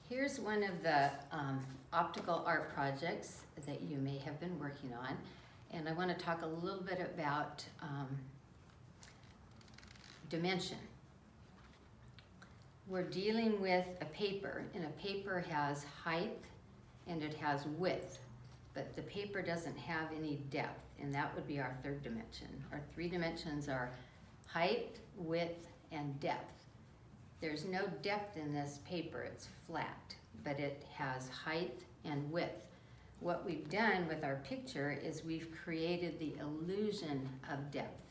Here's one of the optical art projects that you may have been working on, and I want to talk a little bit about dimension. We're dealing with a paper, and a paper has height and it has width, but the paper doesn't have any depth, and that would be our third dimension. Our three dimensions are height, width, and depth. There's no depth in this paper, it's flat, but it has height and width. What we've done with our picture is we've created the illusion of depth,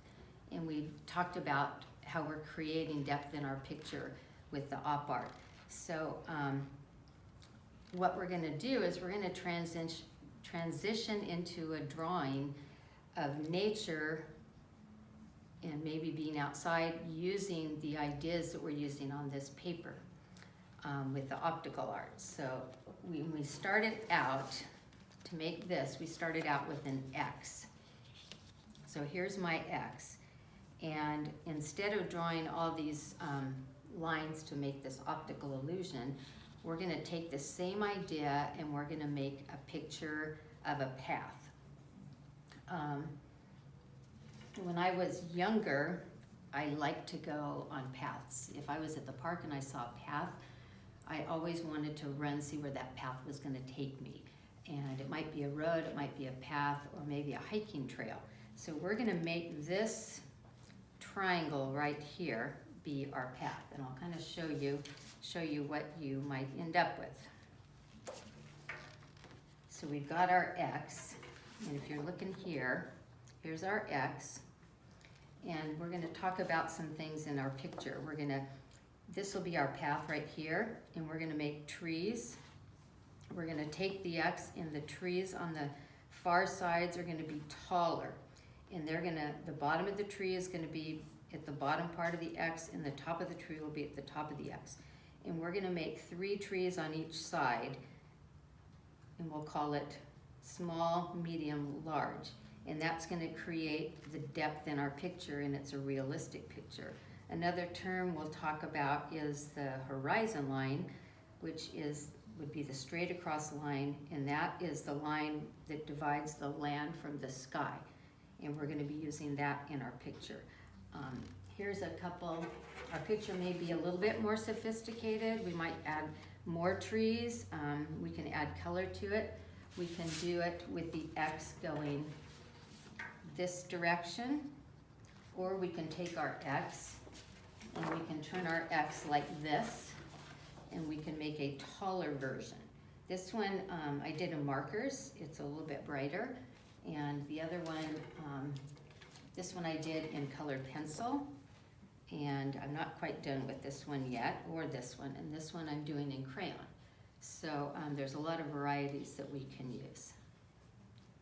and we've talked about how we're creating depth in our picture with the op art. So what we're gonna do is we're gonna transition into a drawing of nature and maybe being outside using the ideas that we're using on this paper with the optical art. So when we started out to make this, we started out with an X. So here's my X. And instead of drawing all these lines to make this optical illusion, we're gonna take the same idea and we're gonna make a picture of a path. When I was younger, I liked to go on paths. If I was at the park and I saw a path, I always wanted to run, see where that path was gonna take me. And it might be a road, it might be a path, or maybe a hiking trail. So we're gonna make this triangle right here be our path. And I'll kind of show you what you might end up with. So we've got our X, and if you're looking here, here's our X. And we're gonna talk about some things in our picture. This will be our path right here, and we're gonna make trees. We're gonna take the X, and the trees on the far sides are gonna be taller. And the bottom of the tree is gonna be at the bottom part of the X, and the top of the tree will be at the top of the X. And we're gonna make 3 trees on each side, and we'll call it small, medium, large. And that's gonna create the depth in our picture, and it's a realistic picture. Another term we'll talk about is the horizon line, which would be the straight across line, and that is the line that divides the land from the sky. And we're gonna be using that in our picture. Here's a couple. Our picture may be a little bit more sophisticated. We might add more trees. We can add color to it. We can do it with the X going this direction, or we can take our X and we can turn our X like this, and we can make a taller version. This one I did in markers. It's a little bit brighter. And the other one, this one I did in colored pencil. And I'm not quite done with this one yet, or this one. And this one I'm doing in crayon. So there's a lot of varieties that we can use.